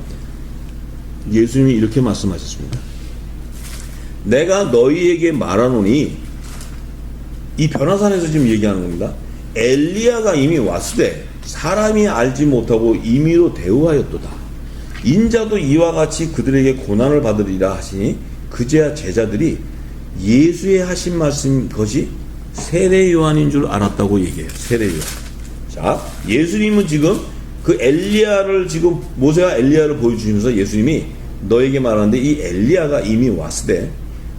예수님이 이렇게 말씀하셨습니다. 내가 너희에게 말하노니 이 변화산에서 지금 얘기하는 겁니다. 엘리야가 이미 왔으되 사람이 알지 못하고 임의로 대우하였도다. 인자도 이와 같이 그들에게 고난을 받으리라 하시니 그제야 제자들이 예수의 하신 말씀 것이 세례 요한인 줄 알았다고 얘기해요. 세례 요한. 자, 예수님은 지금 그 엘리야를 지금 모세와 엘리야를 보여주시면서 예수님이 너에게 말하는데 이 엘리야가 이미 왔으되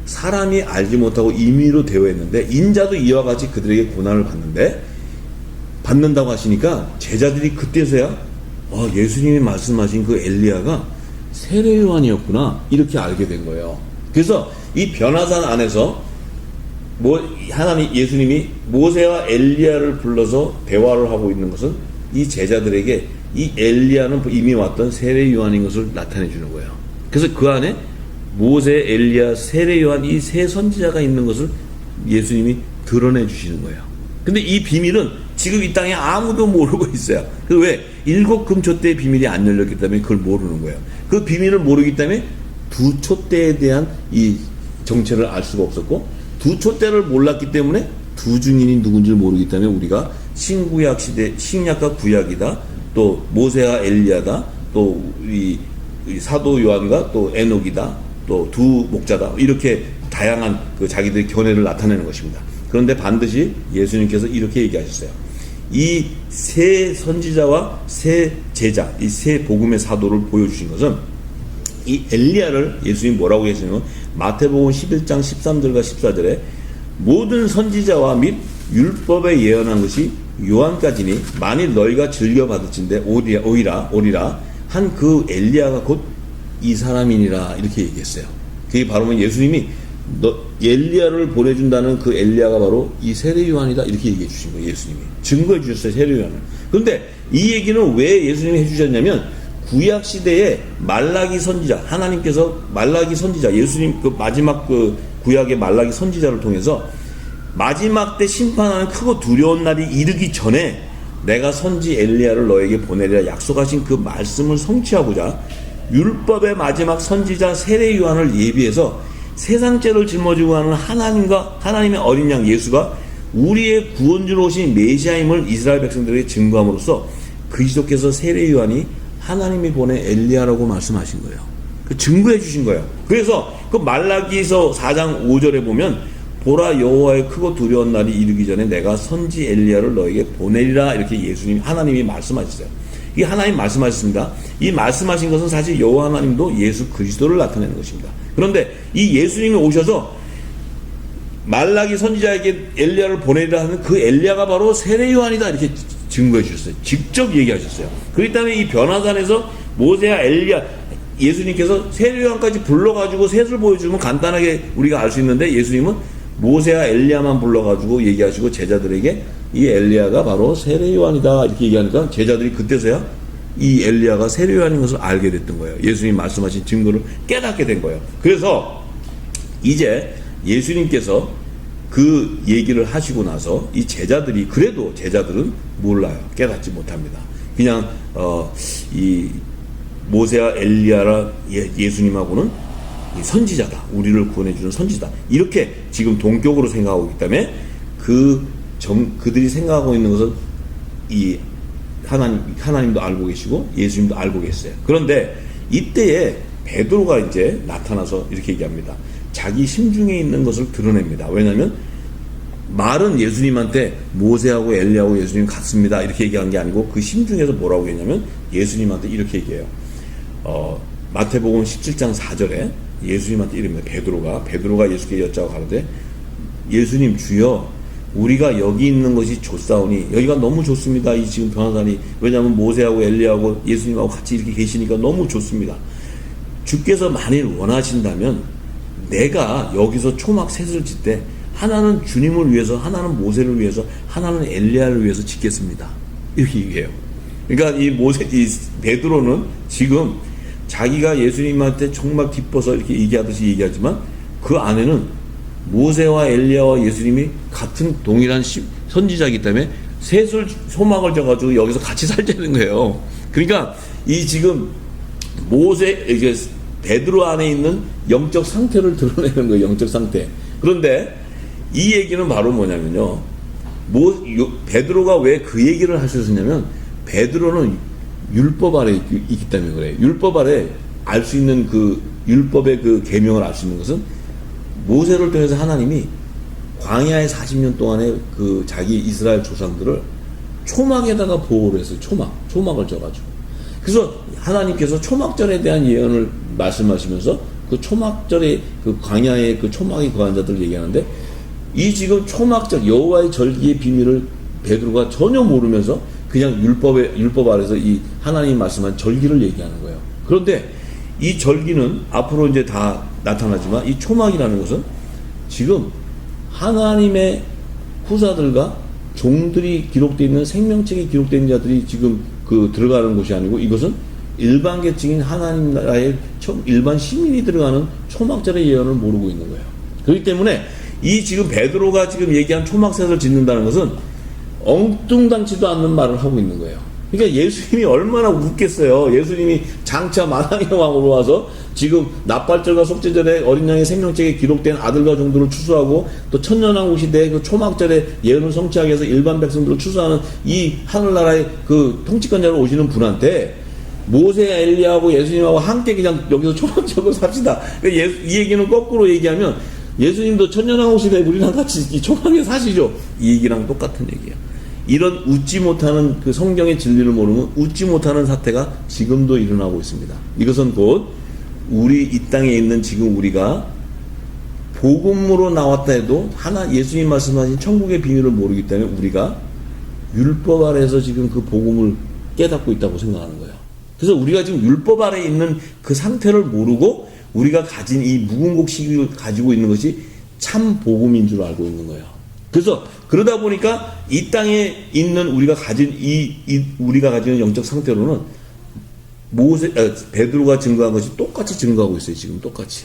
사람이 알지 못하고 임의로 대우했는데 인자도 이와 같이 그들에게 고난을 받는다고 하시니까 제자들이 그때서야 예수님이 말씀하신 그 엘리야가 세례 요한이었구나 이렇게 알게 된 거예요. 그래서 이 변화산 안에서 하나님 예수님이 모세와 엘리야를 불러서 대화를 하고 있는 것은 이 제자들에게 이 엘리야는 이미 왔던 세례 요한인 것을 나타내 주는 거예요. 그래서 그 안에 모세, 엘리야, 세례 요한 이 세 선지자가 있는 것을 예수님이 드러내 주시는 거예요. 근데 이 비밀은 지금 이 땅에 아무도 모르고 있어요. 그 왜? 일곱 금촛대의 비밀이 안 열렸기 때문에 그걸 모르는 거예요. 그 비밀을 모르기 때문에 두 촛대에 대한 이 정체를 알 수가 없었고, 두 촛대를 몰랐기 때문에 두 증인이 누군지를 모르기 때문에 우리가 신구약 시대, 신약과 구약이다, 또 모세와 엘리야다, 또 이 사도 요한과 또 에녹이다, 또 두 목자다, 이렇게 다양한 그 자기들의 견해를 나타내는 것입니다. 그런데 반드시 예수님께서 이렇게 얘기하셨어요. 이 세 선지자와 세 제자, 이 세 복음의 사도를 보여주신 것은 이 엘리야를 예수님이 뭐라고 하시냐면 마태복음 11장 13절과 14절에 모든 선지자와 및 율법에 예언한 것이 요한까지니 만일 너희가 즐겨 받을진대 오리라 한 그 엘리야가 곧 이 사람이니라, 이렇게 얘기했어요. 그게 바로 예수님이 엘리야를 보내준다는 그 엘리야가 바로 이 세례 요한이다, 이렇게 얘기해 주신 거예요. 예수님이 증거해 주셨어요, 세례 요한을. 그런데 이 얘기는 왜 예수님이 해주셨냐면 구약 시대에 말라기 선지자, 하나님께서 말라기 선지자, 예수님 그 마지막 그 구약의 말라기 선지자를 통해서 마지막 때 심판하는 크고 두려운 날이 이르기 전에 내가 선지 엘리야를 너에게 보내리라 약속하신 그 말씀을 성취하고자 율법의 마지막 선지자 세례 요한을 예비해서 세상죄를 짊어지고 가는 하나님의 어린 양 예수가 우리의 구원주로 오신 메시아임을 이스라엘 백성들에게 증거함으로써 그리스도께서 세례 요한이 하나님이 보낸 엘리야라고 말씀하신 거예요. 그 증거해 주신 거예요. 그래서 그 말라기서 4장 5절에 보면 보라 여호와의 크고 두려운 날이 이르기 전에 내가 선지 엘리야를 너에게 보내리라, 이렇게 예수님 하나님이 말씀하셨어요. 이 하나님 말씀하셨습니다. 이 말씀하신 것은 사실 여호와 하나님도 예수 그리스도를 나타내는 것입니다. 그런데 이 예수님이 오셔서 말라기 선지자에게 엘리야를 보내리라 하는 그 엘리야가 바로 세례 요한이다, 이렇게 증거해 주셨어요. 직접 얘기하셨어요. 그렇기 때문에 이 변화산에서 모세와 엘리야, 예수님께서 세례 요한까지 불러가지고 셋을 보여주면 간단하게 우리가 알 수 있는데 예수님은 모세와 엘리야만 불러가지고 얘기하시고 제자들에게 이 엘리야가 바로 세례 요한이다, 이렇게 얘기하니까 제자들이 그때서야 이 엘리야가 세례 요한인 것을 알게 됐던 거예요. 예수님 말씀하신 증거를 깨닫게 된 거예요. 그래서 이제 예수님께서 그 얘기를 하시고 나서 이 제자들이, 그래도 제자들은 몰라요. 깨닫지 못합니다. 그냥 이 모세와 엘리야라 예수님하고는 선지자다, 우리를 구원해주는 선지자, 이렇게 지금 동격으로 생각하고 있기 때문에 그들이 생각하고 있는 것은 이 하나님도 알고 계시고 예수님도 알고 계세요. 그런데 이때에 베드로가 이제 나타나서 이렇게 얘기합니다. 자기 심중에 있는 것을 드러냅니다. 왜냐하면 말은 예수님한테 모세하고 엘리야하고 예수님 같습니다, 이렇게 얘기한 게 아니고 그 심중에서 뭐라고 했냐면 예수님한테 이렇게 얘기해요. 마태복음 17장 4절에 예수님한테 이릅니다. 베드로가 예수께 여짜고 가로되 예수님 주여 우리가 여기 있는 것이 좋사오니, 여기가 너무 좋습니다. 이 지금 변화산이, 왜냐하면 모세하고 엘리야하고 예수님하고 같이 이렇게 계시니까 너무 좋습니다. 주께서 만일 원하신다면 내가 여기서 초막 셋을 짓되 하나는 주님을 위해서, 하나는 모세를 위해서, 하나는 엘리야를 위해서 짓겠습니다, 이렇게 얘기해요. 그러니까 이 베드로는 지금 자기가 예수님한테 정말 기뻐서 이렇게 얘기하듯이 얘기하지만 그 안에는 모세와 엘리야와 예수님이 같은 동일한 선지자이기 때문에 셋을 소망을 져가지고 여기서 같이 살자는 거예요. 그러니까 이 지금 이게 베드로 안에 있는 영적 상태를 드러내는 거예요. 영적 상태. 그런데 이 얘기는 바로 뭐냐면요, 베드로가 왜 그 얘기를 하셨냐면 베드로는 율법 아래 있기 때문에 그래요. 율법 아래 알 수 있는 그 율법의 그 계명을 알 수 있는 것은 모세를 통해서 하나님이 광야의 40년 동안에 그 자기 이스라엘 조상들을 초막에다가 보호를 했어요. 초막을 져가지고. 그래서 하나님께서 초막절에 대한 예언을 말씀하시면서 그 초막절에 그 광야의 그 초막에 거한 자들을 얘기하는데, 이 지금 초막절 여호와의 절기의 비밀을 베드로가 전혀 모르면서 그냥 율법 아래서 이 하나님이 말씀한 절기를 얘기하는 거예요. 그런데 이 절기는 앞으로 이제 다 나타나지만 이 초막이라는 것은 지금 하나님의 후사들과 종들이 기록되어 있는 생명책에 기록된 자들이 지금 들어가는 곳이 아니고 이것은 일반 계층인 하나님 나라의 일반 시민이 들어가는 초막절의 예언을 모르고 있는 거예요. 그렇기 때문에 이 지금 베드로가 지금 얘기한 초막셋을 짓는다는 것은 엉뚱당치도 않는 말을 하고 있는 거예요. 그러니까 예수님이 얼마나 웃겠어요. 예수님이 장차 만왕의 왕으로 와서 지금 납발절과 속죄절에 어린 양의 생명책에 기록된 아들과 종들을 추수하고 또 천년왕국 시대의 그 초막절의 예언을 성취하기 위해서 일반 백성들을 추수하는 이 하늘나라의 그 통치권자로 오시는 분한테 모세, 엘리야하고 예수님하고 함께 그냥 여기서 초막절로 삽시다. 그러니까 이 얘기는 거꾸로 얘기하면 예수님도 천년왕국 시대에 우리랑 같이 이 초막에 사시죠. 이 얘기랑 똑같은 얘기예요. 이런 웃지 못하는 그 성경의 진리를 모르면 웃지 못하는 사태가 지금도 일어나고 있습니다. 이것은 곧 우리 이 땅에 있는 지금 우리가 복음으로 나왔다 해도 예수님 말씀하신 천국의 비밀을 모르기 때문에 우리가 율법 아래에서 지금 그 복음을 깨닫고 있다고 생각하는 거예요. 그래서 우리가 지금 율법 아래에 있는 그 상태를 모르고 우리가 가진 이 무궁곡식을 가지고 있는 것이 참 복음인 줄 알고 있는 거예요. 그래서 그러다 보니까 이 땅에 있는 우리가 가진 우리가 가지는 영적 상태로는 베드로가 증거한 것이 똑같이 증거하고 있어요. 지금 똑같이.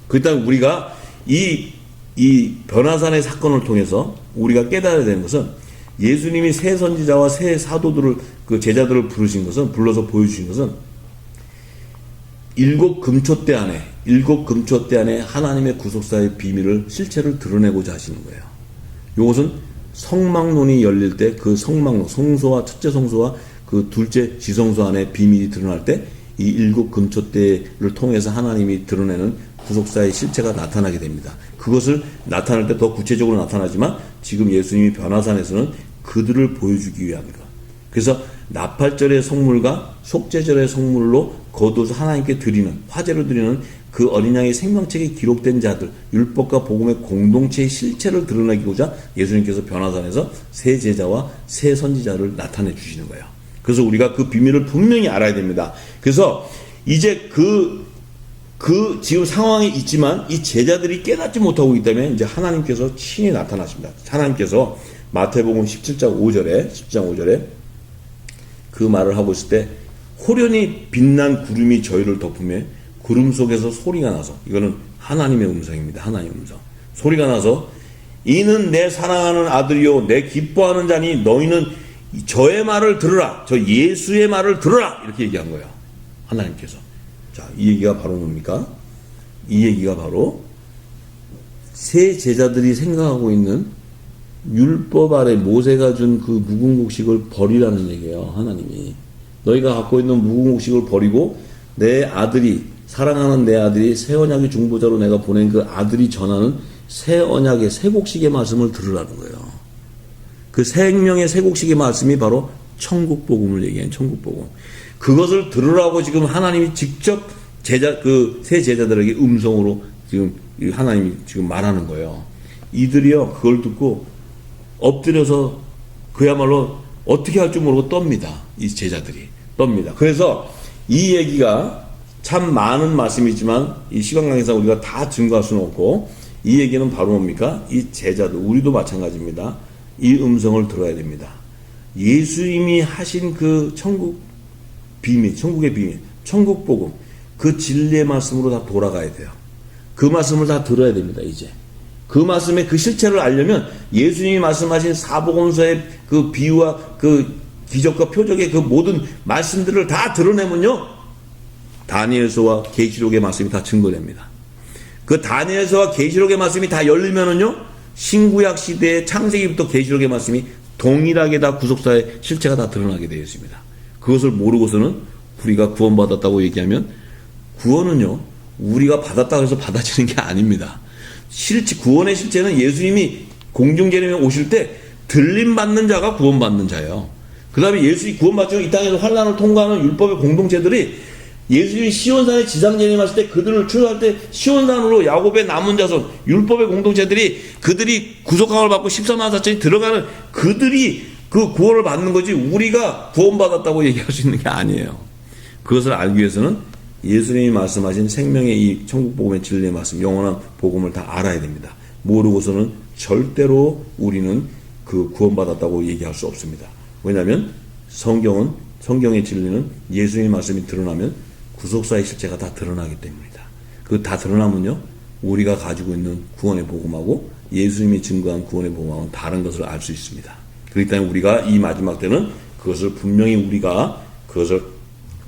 그렇다면 우리가 이 변화산의 사건을 통해서 우리가 깨달아야 되는 것은 예수님이 새 선지자와 새 사도들을 그 제자들을 불러서 보여주신 것은 일곱 금초대 안에 하나님의 구속사의 비밀을 실체를 드러내고자 하시는 거예요. 이것은 성막론이 열릴 때 그 성막론, 성소와 첫째 성소와 그 둘째 지성소 안에 비밀이 드러날 때 이 일곱 금초대를 통해서 하나님이 드러내는 구속사의 실체가 나타나게 됩니다. 그것을 나타날 때 더 구체적으로 나타나지만 지금 예수님이 변화산에서는 그들을 보여주기 위함이다. 그래서 나팔절의 성물과 속죄절의 성물로 거둬서 하나님께 드리는, 화제로 드리는 그 어린 양의 생명책에 기록된 자들, 율법과 복음의 공동체의 실체를 드러내고자 예수님께서 변화산에서 새 제자와 새 선지자를 나타내 주시는 거예요. 그래서 우리가 그 비밀을 분명히 알아야 됩니다. 그래서 이제 지금 상황이 있지만 이 제자들이 깨닫지 못하고 있기 때문에 이제 하나님께서 친히 나타나십니다. 하나님께서 마태복음 17장 5절에 그 말을 하고 있을 때 호련히 빛난 구름이 저희를 덮으며 구름 속에서 소리가 나서, 이거는 하나님의 음성입니다. 하나님의 음성. 소리가 나서 이는 내 사랑하는 아들이요 내 기뻐하는 자니 너희는 저의 말을 들으라. 저 예수의 말을 들으라. 이렇게 얘기한 거예요. 하나님께서. 자, 이 얘기가 바로 뭡니까? 이 얘기가 바로 새 제자들이 생각하고 있는 율법 아래 모세가 준 그 무궁곡식을 버리라는 얘기예요. 하나님이. 너희가 갖고 있는 무궁곡식을 버리고 내 아들이, 사랑하는 내 아들이 새 언약의 중보자로 내가 보낸 그 아들이 전하는 새 언약의 새 곡식의 말씀을 들으라는 거예요. 그 생명의 새 곡식의 말씀이 바로 천국 복음을 얘기한 천국 복음. 그것을 들으라고 지금 하나님이 직접 새 제자들에게 음성으로 지금 하나님이 지금 말하는 거예요. 이들이요, 그걸 듣고 엎드려서 그야말로 어떻게 할 줄 모르고 떱니다. 이 제자들이 떱니다. 그래서 이 얘기가 참 많은 말씀이지만 이 시간 관계상 우리가 다 증거할 수는 없고, 이 얘기는 바로 뭡니까? 이 제자들, 우리도 마찬가지입니다. 이 음성을 들어야 됩니다. 예수님이 하신 그 천국 비밀, 천국의 비밀, 천국 복음, 그 진리의 말씀으로 다 돌아가야 돼요. 그 말씀을 다 들어야 됩니다. 이제 그 말씀의 그 실체를 알려면 예수님이 말씀하신 사복음서의 그 비유와 그 기적과 표적의 그 모든 말씀들을 다 드러내면요, 다니엘서와 계시록의 말씀이 다 증거됩니다. 그 다니엘서와 계시록의 말씀이 다 열리면은요, 신구약 시대의 창세기부터 계시록의 말씀이 동일하게 다 구속사의 실체가 다 드러나게 되어 있습니다. 그것을 모르고서는 우리가 구원받았다고 얘기하면, 구원은요 우리가 받았다고 해서 받아지는 게 아닙니다. 구원의 실체는 예수님이 공중재림에 오실 때 들림받는 자가 구원받는 자예요. 그 다음에 예수님이 구원받지 이 땅에서 환난을 통과하는 율법의 공동체들이 예수님이 시온산에 지상재림하실 때 그들을 추수할 때 시온산으로 야곱의 남은 자손, 율법의 공동체들이 그들이 구속함을 받고 14만 4천이 들어가는 그들이 그 구원을 받는 거지, 우리가 구원받았다고 얘기할 수 있는 게 아니에요. 그것을 알기 위해서는 예수님이 말씀하신 생명의 이 천국복음의 진리의 말씀, 영원한 복음을 다 알아야 됩니다. 모르고서는 절대로 우리는 그 구원받았다고 얘기할 수 없습니다. 왜냐하면 성경의 진리는 예수님의 말씀이 드러나면 구속사의 실체가 다 드러나기 때문입니다. 그 다 드러나면요, 우리가 가지고 있는 구원의 복음하고 예수님이 증거한 구원의 복음하고는 다른 것을 알 수 있습니다. 그렇기 때문에 우리가 이 마지막 때는 그것을 분명히 우리가 그것을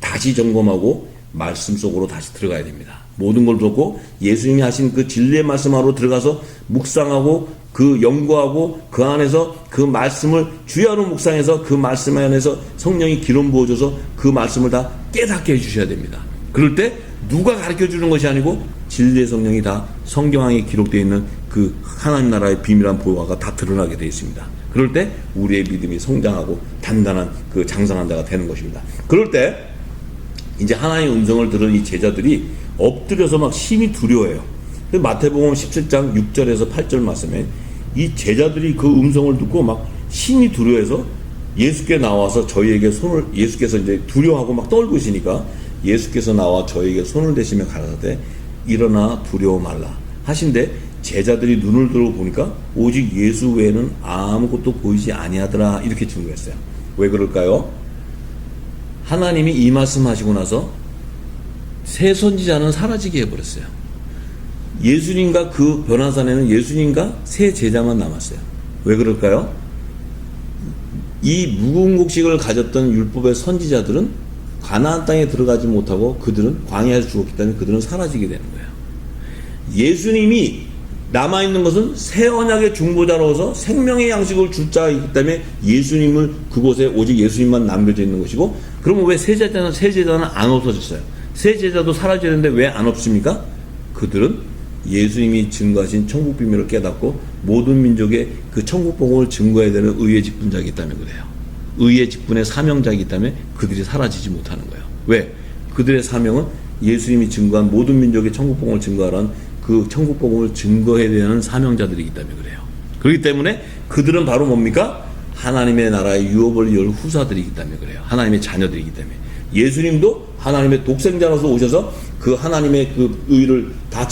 다시 점검하고 말씀 속으로 다시 들어가야 됩니다. 모든 걸 듣고 예수님이 하신 그 진리의 말씀으로 들어가서 묵상하고 그 연구하고 그 안에서 그 말씀을 주야로 묵상해서 그 말씀 안에서 성령이 기름 부어줘서 그 말씀을 다 깨닫게 해주셔야 됩니다. 그럴 때 누가 가르쳐 주는 것이 아니고 진리의 성령이 다 성경에 기록되어 있는 그 하나님 나라의 비밀한 보화가 다 드러나게 되어 있습니다. 그럴 때 우리의 믿음이 성장하고 단단한 그 장성한 자가 되는 것입니다. 그럴 때 이제 하나님의 음성을 들은 이 제자들이 엎드려서 막 심히 두려워해요. 마태복음 17장 6절에서 8절 말씀에 이 제자들이 그 음성을 듣고 막 심히 두려워해서 예수께 나와서 저희에게 예수께서 이제 두려워하고 막 떨고 있으니까 예수께서 나와 저희에게 손을 대시며 가라사대 일어나 두려워 말라 하신데, 제자들이 눈을 들어 보니까 오직 예수 외에는 아무것도 보이지 아니하더라, 이렇게 증거했어요. 왜 그럴까요? 하나님이 이 말씀하시고 나서 새 선지자는 사라지게 해버렸어요. 예수님과 그 변화산에는 예수님과 새 제자만 남았어요. 왜 그럴까요? 이 묵은 곡식을 가졌던 율법의 선지자들은 가나안 땅에 들어가지 못하고 그들은 광야에서 죽었기 때문에 그들은 사라지게 되는 거예요. 예수님이 남아있는 것은 새 언약의 중보자로서 생명의 양식을 줄 자이기 때문에 예수님을 그곳에 오직 예수님만 남겨져 있는 것이고, 그러면 왜 새 제자는 안 없어졌어요? 새 제자도 사라져야 되는데 왜 안 없습니까? 그들은 예수님이 증거하신 천국 비밀을 깨닫고 모든 민족의 그 천국 복음을 증거해야 되는 의의 직분자이기 때문에 그래요. 의의 직분의 사명자이기 때문에 그들이 사라지지 못하는 거예요. 왜? 그들의 사명은 예수님이 증거한 모든 민족의 천국 복음을 증거하라는 그 천국 복음을 증거해야 되는 사명자들이기 때문에 그래요. 그렇기 때문에 그들은 바로 뭡니까? 하나님의 나라의 유업을 열 후사들이기 때문에 그래요. 하나님의 자녀들이기 때문에. 예수님도 하나님의 독생자로서 오셔서 그 하나님의 그 의를 다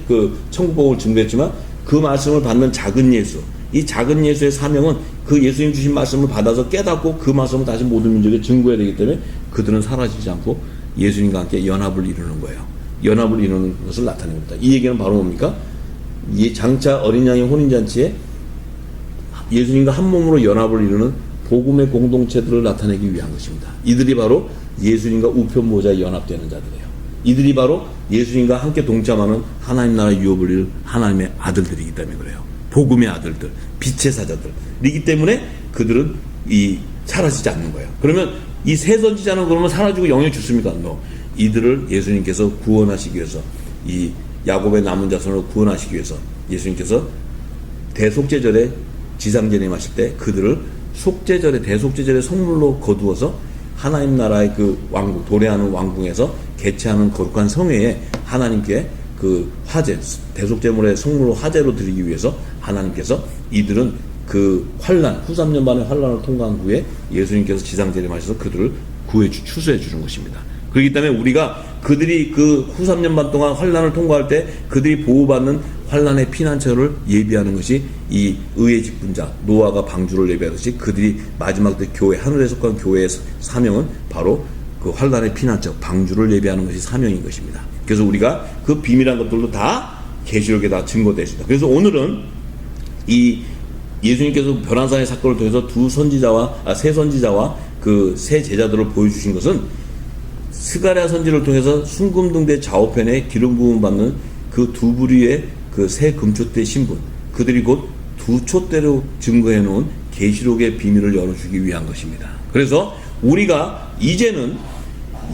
그 천국 복음을 증거했지만 그 말씀을 받는 작은 예수, 이 작은 예수의 사명은 그 예수님 주신 말씀을 받아서 깨닫고 그 말씀을 다시 모든 민족에 증거해야 되기 때문에 그들은 사라지지 않고 예수님과 함께 연합을 이루는 거예요. 연합을 이루는 것을 나타냅니다. 이 얘기는 바로 뭡니까? 이 장차 어린 양의 혼인잔치에 예수님과 한 몸으로 연합을 이루는 복음의 공동체들을 나타내기 위한 것입니다. 이들이 바로 예수님과 우편 보좌에 연합되는 자들이에요. 이들이 바로 예수님과 함께 동참하는 하나님 나라 유업을 이룰 하나님의 아들들이기 때문에 그래요. 복음의 아들들, 빛의 사자들이기 때문에 그들은 사라지지 않는 거예요. 그러면 이 새 선지자는 그러면 사라지고 영향을 주십니까? 이들을 예수님께서 구원하시기 위해서, 이 야곱의 남은 자손을 구원하시기 위해서 예수님께서 대속죄절에 지상재림하실 때 그들을 대속죄절의 성물로 거두어서 하나님 나라의 그 왕국, 도래하는 왕궁에서 개최하는 거룩한 성회에 하나님께 그 화제, 대속제물의 성물로 화제로 드리기 위해서 하나님께서 이들은 그 환란, 후 3년 반의 환란을 통과한 후에 예수님께서 지상재림하셔서 그들을 추수해 주는 것입니다. 그렇기 때문에 우리가 그들이 그 후 3년 반 동안 환란을 통과할 때 그들이 보호받는 환란의 피난처를 예비하는 것이 이 의의 직분자 노아가 방주를 예비하듯이 그들이 마지막 때 교회, 하늘에 속한 교회의 사명은 바로 그 환란의 피난처 방주를 예비하는 것이 사명인 것입니다. 그래서 우리가 그 비밀한 것들도 다 계시록에 다 증거되어 있습니다. 그래서 오늘은 이 예수님께서 변화산의 사건을 통해서 새 선지자와 그 새 제자들을 보여주신 것은 스가랴 선지를 통해서 순금등대 좌우편에 기름 부음 받는 그 두 부류의 그 새 금초대 신분, 그들이 곧 두 촛대로 증거해 놓은 계시록의 비밀을 열어주기 위한 것입니다. 그래서 우리가 이제는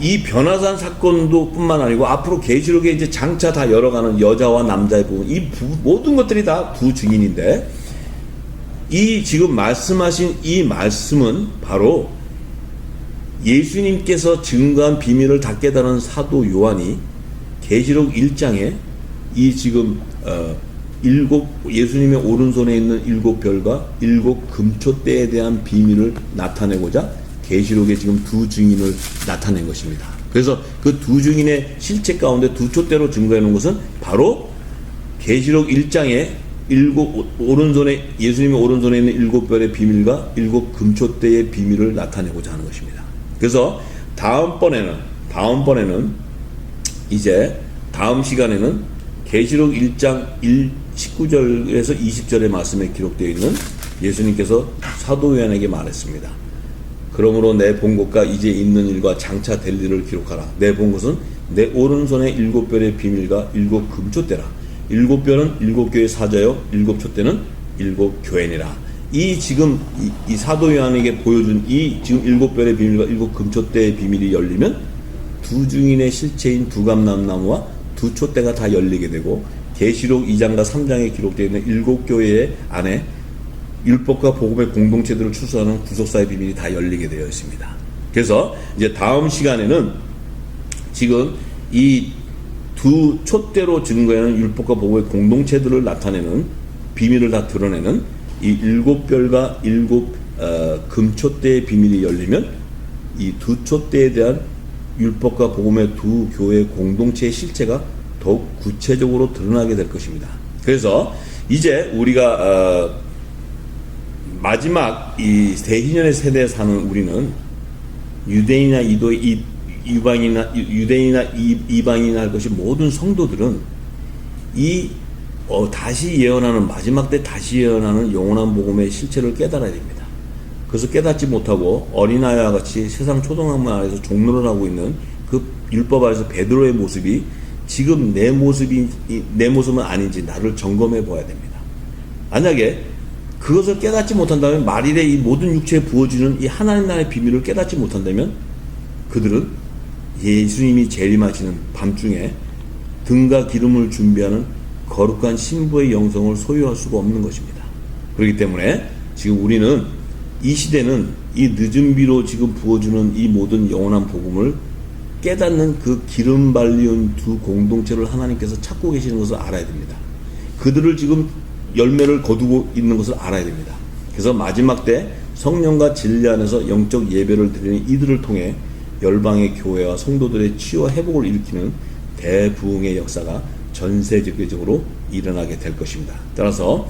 이 변화산 사건도 뿐만 아니고 앞으로 계시록에 이제 장차 다 열어가는 여자와 남자의 부분, 이 모든 것들이 다 두 증인인데, 이 지금 말씀하신 이 말씀은 바로 예수님께서 증거한 비밀을 다 깨달은 사도 요한이 계시록 1장에 이 지금 예수님의 오른손에 있는 7별과 7 금초대에 대한 비밀을 나타내고자 계시록에 지금 두 증인을 나타낸 것입니다. 그래서 그 두 증인의 실체 가운데 두 촛대로 증거해 놓은 것은 바로 계시록 1장에 오른손에 예수님의 오른손에 있는 일곱 별의 비밀과 일곱 금초대의 비밀을 나타내고자 하는 것입니다. 그래서 다음번에는 이제 다음 시간에는 계시록 1장 19절에서 20절의 말씀에 기록되어 있는 예수님께서 사도 요한에게 말했습니다. 그러므로 내 본 것과 이제 있는 일과 장차 될 일을 기록하라. 내 본 것은 내 오른손에 일곱 별의 비밀과 일곱 금초대라. 일곱 별은 일곱 교회 사자요, 일곱 촛대는 일곱 교회니라. 이 지금 이 사도 요한에게 보여준 이 지금 일곱 별의 비밀과 일곱 금초대의 비밀이 열리면 두 증인의 실체인 두 감람나무와 두 촛대가 다 열리게 되고, 계시록 2장과 3장에 기록되어 있는 일곱 교회 안에 율법과 복음의 공동체들을 추수하는 구속사의 비밀이 다 열리게 되어 있습니다. 그래서 이제 다음 시간에는 지금 이 두 촛대로 증거하는 율법과 복음의 공동체들을 나타내는 비밀을 다 드러내는 이 일곱 별과 일곱 금촛대의 비밀이 열리면 이 두 촛대에 대한 율법과 복음의 두 교회 공동체의 실체가 더욱 구체적으로 드러나게 될 것입니다. 그래서 이제 우리가 마지막 이 대희년의 세대에 사는 우리는 유대인이나 이방인이나 할 것이 모든 성도들은 이 다시 예언하는 마지막 때 다시 예언하는 영원한 복음의 실체를 깨달아야 됩니다. 그래서 깨닫지 못하고 어린아이와 같이 세상 초등학문 안에서 종로를 하고 있는 그 율법 아래서 베드로의 모습이 지금 내 모습은 아닌지 나를 점검해 보아야 됩니다. 만약에 그것을 깨닫지 못한다면, 말일에 이 모든 육체에 부어지는 이 하나님 나라의 비밀을 깨닫지 못한다면 그들은 예수님이 재림하시는 밤중에 등과 기름을 준비하는 거룩한 신부의 영성을 소유할 수가 없는 것입니다. 그렇기 때문에 지금 우리는 이 시대는 이 늦은 비로 지금 부어주는 이 모든 영원한 복음을 깨닫는 그 기름 발리운 두 공동체를 하나님께서 찾고 계시는 것을 알아야 됩니다. 그들을 지금 열매를 거두고 있는 것을 알아야 됩니다. 그래서 마지막 때 성령과 진리 안에서 영적 예배를 드리는 이들을 통해 열방의 교회와 성도들의 치유와 회복을 일으키는 대부흥의 역사가 전 세계적으로 일어나게 될 것입니다. 따라서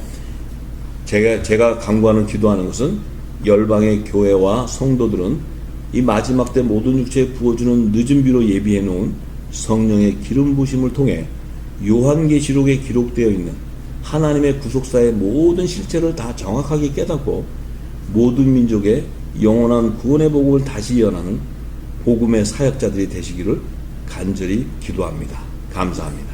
제가 간구하는 기도하는 것은 열방의 교회와 성도들은 이 마지막 때 모든 육체에 부어주는 늦은 비로 예비해 놓은 성령의 기름 부심을 통해 요한계시록에 기록되어 있는 하나님의 구속사의 모든 실체를 다 정확하게 깨닫고 모든 민족의 영원한 구원의 복음을 다시 예언하는 복음의 사역자들이 되시기를 간절히 기도합니다. 감사합니다.